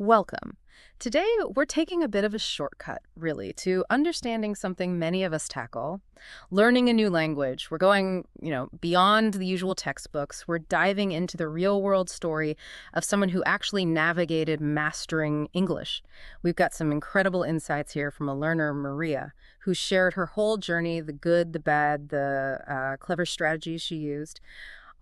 Welcome. Today, we're taking a bit of a shortcut, really, to understanding something many of us tackle, learning a new language. We're going, beyond the usual textbooks. We're diving into the real-world story of someone who actually navigated mastering English. We've got some incredible insights here from a learner, Maria, who shared her whole journey, the good, the bad, the clever strategies she used.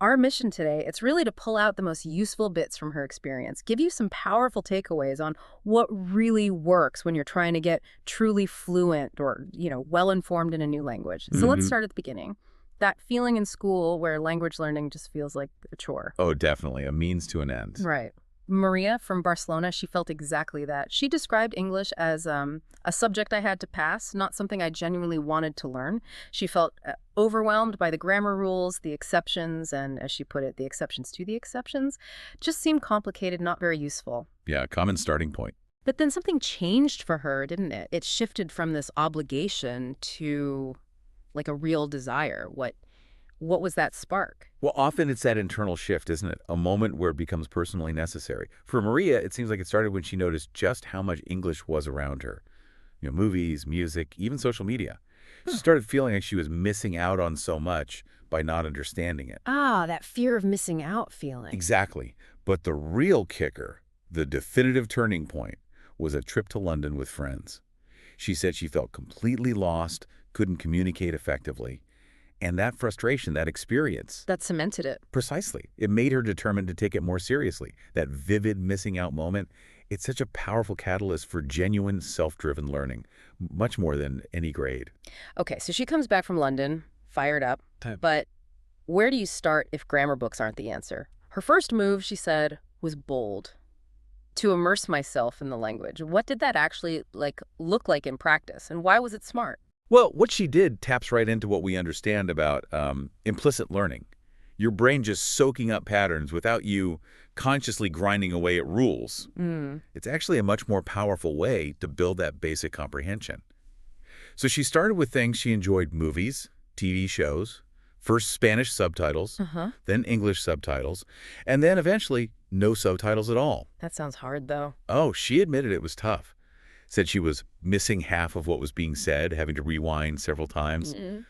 Our mission today, it's really to pull out the most useful bits from her experience, give you some powerful takeaways on what really works when you're trying to get truly fluent or, well-informed in a new language. So let's hmm start at the beginning. That feeling in school where language learning just feels like a chore. Oh, definitely. A means to an end. Right. Maria from Barcelona, she felt exactly that. She described English as a subject I had to pass, not something I genuinely wanted to learn. She felt overwhelmed by the grammar rules, the exceptions, and as she put it, the exceptions to the exceptions, just seemed complicated, not very useful. Yeah, common starting point. But then something changed for her, didn't it? It shifted from this obligation to like a real desire. What was that spark? Well, often it's that internal shift, isn't it? A moment where it becomes personally necessary. For Maria, it seems like it started when she noticed just how much English was around her. Movies, music, even social media. She started feeling like she was missing out on so much by not understanding it. Ah, that fear of missing out feeling. Exactly. But the real kicker, the definitive turning point, was a trip to London with friends. She said she felt completely lost, couldn't communicate effectively. And that frustration, that experience, That cemented it. precisely, it made her determined to take it more seriously. That vivid missing out moment, it's such a powerful catalyst for genuine self-driven learning, much more than any grade. Okay, so she comes back from London, fired up. Type. But where do you start if grammar books aren't the answer? Her first move, she said, was bold. To immerse myself in the language. What did that actually look like in practice, and why was it smart? Well, what she did taps right into what we understand about implicit learning. Your brain just soaking up patterns without you consciously grinding away at rules. Mm. It's actually a much more powerful way to build that basic comprehension. So she started with things she enjoyed: movies, TV shows, first Spanish subtitles, Uh-huh. then English subtitles, and then eventually no subtitles at all. That sounds hard, though. Oh, she admitted it was tough. Said she was missing half of what was being said, having to rewind several times. Mm.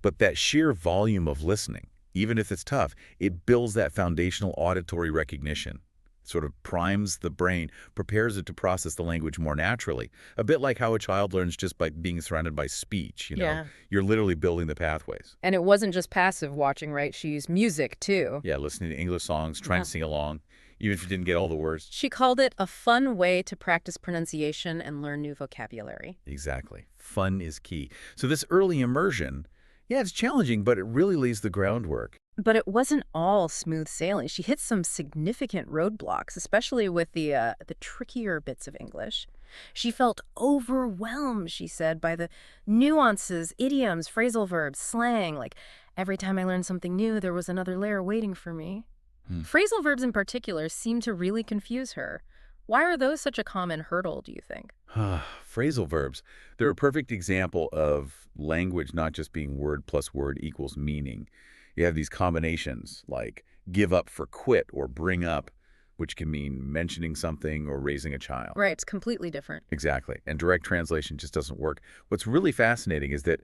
But that sheer volume of listening, even if it's tough, it builds that foundational auditory recognition. Sort of primes the brain, prepares it to process the language more naturally. A bit like how a child learns just by being surrounded by speech. Yeah. You're literally building the pathways. And it wasn't just passive watching, right? She used music, too. Yeah, listening to English songs, trying Yeah. to sing along, even if you didn't get all the words. She called it a fun way to practice pronunciation and learn new vocabulary. Exactly. Fun is key. So this early immersion, yeah, it's challenging, but it really lays the groundwork. But it wasn't all smooth sailing. She hit some significant roadblocks, especially with the trickier bits of English. She felt overwhelmed, she said, by the nuances, idioms, phrasal verbs, slang. Like every time I learned something new, there was another layer waiting for me. Hmm. Phrasal verbs in particular seemed to really confuse her. Why are those such a common hurdle, do you think? Phrasal verbs. They're a perfect example of language not just being word plus word equals meaning. You have these combinations like give up for quit or bring up, which can mean mentioning something or raising a child. Right, it's completely different. Exactly. And direct translation just doesn't work. What's really fascinating is that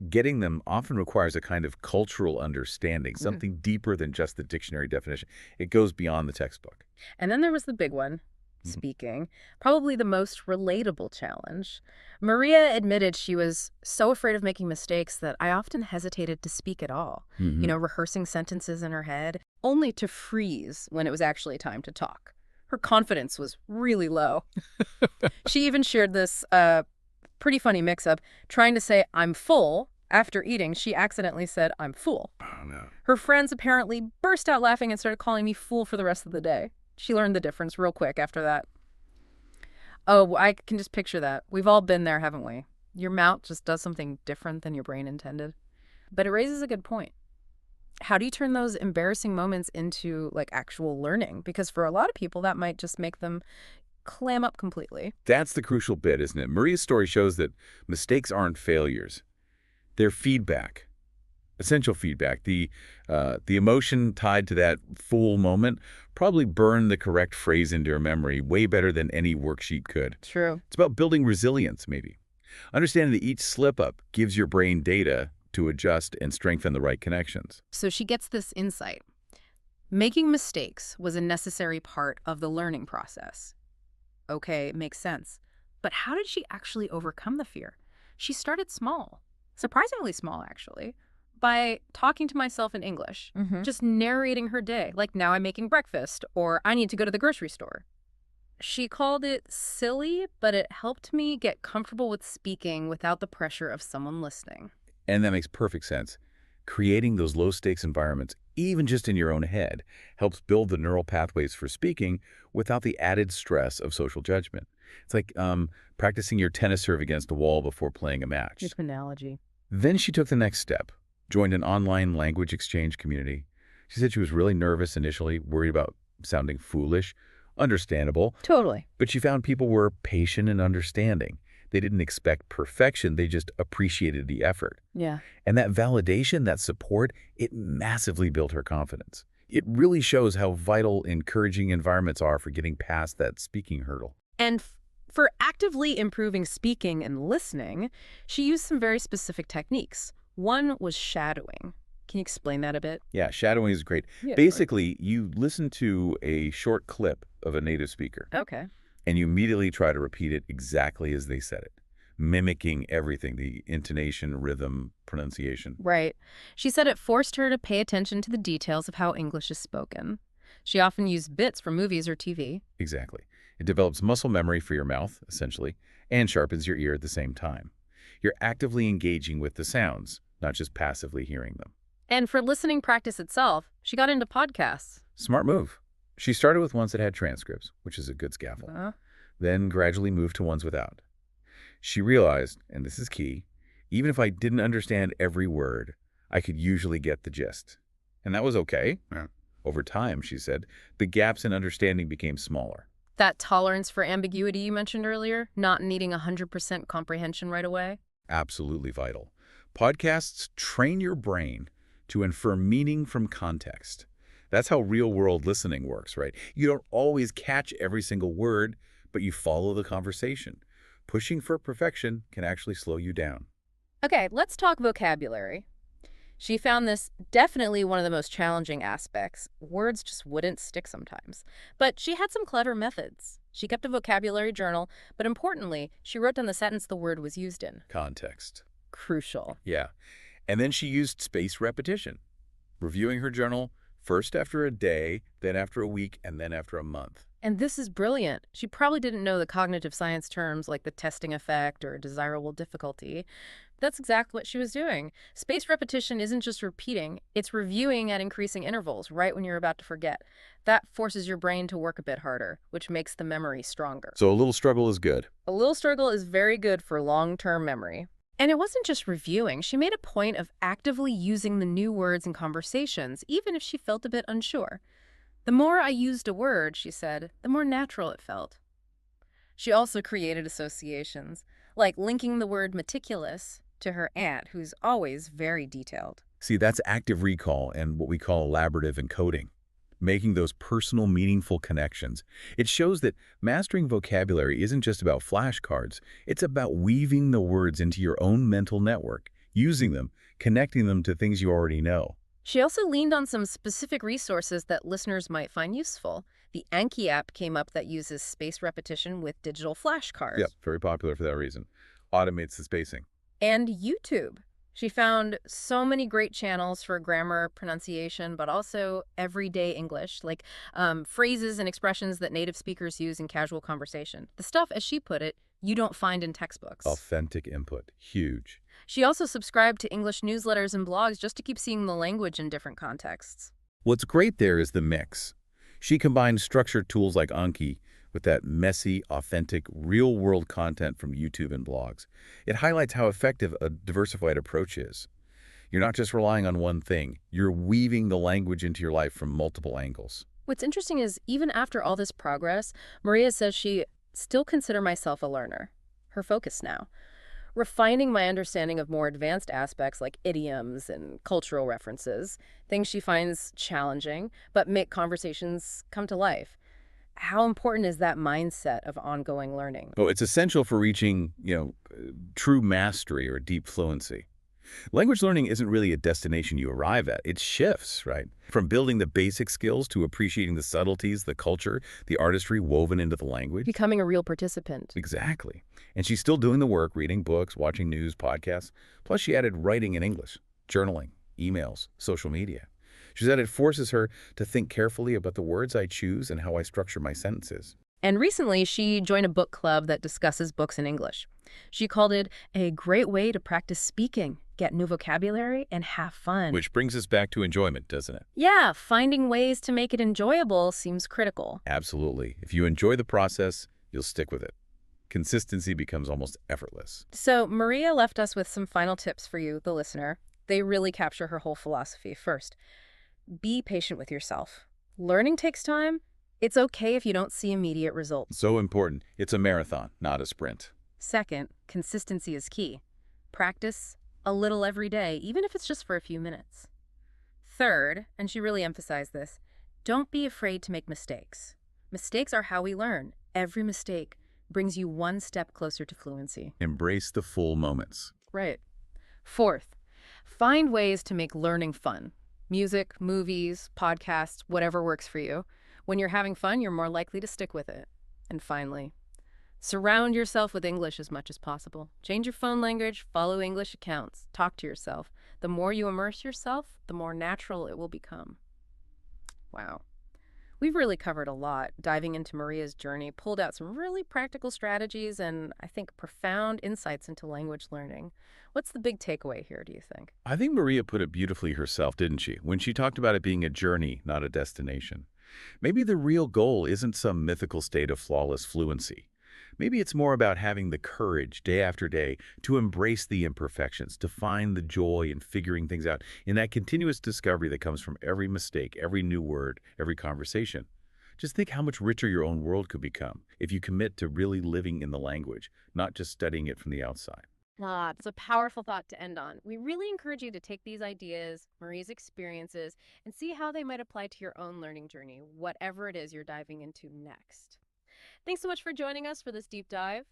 getting them often requires a kind of cultural understanding, something deeper than just the dictionary definition. It goes beyond the textbook. And then there was the big one, Mhm. speaking, probably the most relatable challenge. Maria admitted she was so afraid of making mistakes that I often hesitated to speak at all, rehearsing sentences in her head, only to freeze when it was actually time to talk. Her confidence was really low. She even shared this pretty funny mix-up. Trying to say, I'm full, after eating, she accidentally said, I'm full. Oh, no. Her friends apparently burst out laughing and started calling me fool for the rest of the day. She learned the difference real quick after that. Oh, I can just picture that. We've all been there, haven't we? Your mouth just does something different than your brain intended. But it raises a good point. How do you turn those embarrassing moments into actual learning? Because for a lot of people, that might just make them clam up completely. That's the crucial bit, isn't it? Maria's story shows that mistakes aren't failures. They're feedback. Essential feedback. The emotion tied to that full moment probably burned the correct phrase into your memory way better than any worksheet could. True. It's about building resilience, maybe. Understanding that each slip-up gives your brain data to adjust and strengthen the right connections. So she gets this insight. Making mistakes was a necessary part of the learning process. Okay, makes sense. But how did she actually overcome the fear? She started small, surprisingly small, actually, by talking to myself in English, just narrating her day, like now I'm making breakfast or I need to go to the grocery store. She called it silly, but it helped me get comfortable with speaking without the pressure of someone listening. And that makes perfect sense. Creating those low-stakes environments, even just in your own head, helps build the neural pathways for speaking without the added stress of social judgment. It's like practicing your tennis serve against a wall before playing a match. Good analogy. Then she took the next step, joined an online language exchange community. She said she was really nervous initially, worried about sounding foolish. Understandable. Totally. But she found people were patient and understanding. They didn't expect perfection, they just appreciated the effort. Yeah. And that validation, that support, it massively built her confidence. It really shows how vital encouraging environments are for getting past that speaking hurdle. And for actively improving speaking and listening, she used some very specific techniques. One was shadowing. Can you explain that a bit? Yeah, shadowing is great. Yeah, Basically, you listen to a short clip of a native speaker, okay. and you immediately try to repeat it exactly as they said it, mimicking everything, the intonation, rhythm, pronunciation. Right. She said it forced her to pay attention to the details of how English is spoken. She often used bits from movies or TV. Exactly. It develops muscle memory for your mouth, essentially, and sharpens your ear at the same time. You're actively engaging with the sounds, not just passively hearing them. And for listening practice itself, she got into podcasts. Smart move. She started with ones that had transcripts, which is a good scaffold, then gradually moved to ones without. She realized, and this is key, even if I didn't understand every word, I could usually get the gist. And that was okay. Yeah. Over time, she said, the gaps in understanding became smaller. That tolerance for ambiguity you mentioned earlier, not needing 100% comprehension right away. Absolutely vital. Podcasts train your brain to infer meaning from context. That's how real-world listening works, right? You don't always catch every single word, but you follow the conversation. Pushing for perfection can actually slow you down. Okay, let's talk vocabulary. She found this definitely one of the most challenging aspects. Words just wouldn't stick sometimes. But she had some clever methods. She kept a vocabulary journal, but importantly, she wrote down the sentence the word was used in. Context. Crucial. Yeah. And then she used spaced repetition, reviewing her journal first after a day, then after a week, and then after a month. And this is brilliant. She probably didn't know the cognitive science terms like the testing effect or desirable difficulty. That's exactly what she was doing. Spaced repetition isn't just repeating, it's reviewing at increasing intervals right when you're about to forget. That forces your brain to work a bit harder, which makes the memory stronger. So a little struggle is good. A little struggle is very good for long-term memory. And it wasn't just reviewing. She made a point of actively using the new words in conversations, even if she felt a bit unsure. The more I used a word, she said, the more natural it felt. She also created associations, like linking the word meticulous to her aunt, who's always very detailed. See, that's active recall and what we call elaborative encoding, making those personal, meaningful connections. It shows that mastering vocabulary isn't just about flashcards. It's about weaving the words into your own mental network, using them, connecting them to things you already know. She also leaned on some specific resources that listeners might find useful. The Anki app came up that uses spaced repetition with digital flashcards. Yep, very popular for that reason. Automates the spacing. And YouTube. She found so many great channels for grammar, pronunciation, but also everyday English, like phrases and expressions that native speakers use in casual conversation. The stuff, as she put it, you don't find in textbooks. Authentic input. Huge. She also subscribed to English newsletters and blogs just to keep seeing the language in different contexts. What's great there is the mix. She combined structured tools like Anki with that messy, authentic, real-world content from YouTube and blogs. It highlights how effective a diversified approach is. You're not just relying on one thing. You're weaving the language into your life from multiple angles. What's interesting is, even after all this progress, Maria says she still considers myself a learner. Her focus now. refining my understanding of more advanced aspects like idioms and cultural references, things she finds challenging, but make conversations come to life. How important is that mindset of ongoing learning? Oh, it's essential for reaching, true mastery or deep fluency. Language learning isn't really a destination you arrive at. It shifts, right? From building the basic skills to appreciating the subtleties, the culture, the artistry woven into the language. Becoming a real participant. Exactly. And she's still doing the work, reading books, watching news, podcasts. Plus, she added writing in English, journaling, emails, social media. She said it forces her to think carefully about the words I choose and how I structure my sentences. And recently, she joined a book club that discusses books in English. She called it a great way to practice speaking, get new vocabulary, and have fun. Which brings us back to enjoyment, doesn't it? Yeah, finding ways to make it enjoyable seems critical. Absolutely. If you enjoy the process, you'll stick with it. Consistency becomes almost effortless. So, Maria left us with some final tips for you, the listener. They really capture her whole philosophy. First, be patient with yourself. Learning takes time. It's okay if you don't see immediate results. So important. It's a marathon, not a sprint. Second, consistency is key. Practice a little every day, even if it's just for a few minutes. Third, and she really emphasized this, don't be afraid to make mistakes. Mistakes are how we learn. Every mistake brings you one step closer to fluency. Embrace the full moments. Right. Fourth, find ways to make learning fun. Music, movies, podcasts, whatever works for you. When you're having fun, you're more likely to stick with it. And finally, surround yourself with English as much as possible. Change your phone language, follow English accounts, talk to yourself. The more you immerse yourself, the more natural it will become. Wow. We've really covered a lot, diving into Maria's journey, pulled out some really practical strategies and, I think, profound insights into language learning. What's the big takeaway here, do you think? I think Maria put it beautifully herself, didn't she, when she talked about it being a journey, not a destination. Maybe the real goal isn't some mythical state of flawless fluency. Maybe it's more about having the courage, day after day, to embrace the imperfections, to find the joy in figuring things out, in that continuous discovery that comes from every mistake, every new word, every conversation. Just think how much richer your own world could become if you commit to really living in the language, not just studying it from the outside. Ah, it's a powerful thought to end on. We really encourage you to take these ideas, Marie's experiences, and see how they might apply to your own learning journey, whatever it is you're diving into next. Thanks so much for joining us for this deep dive.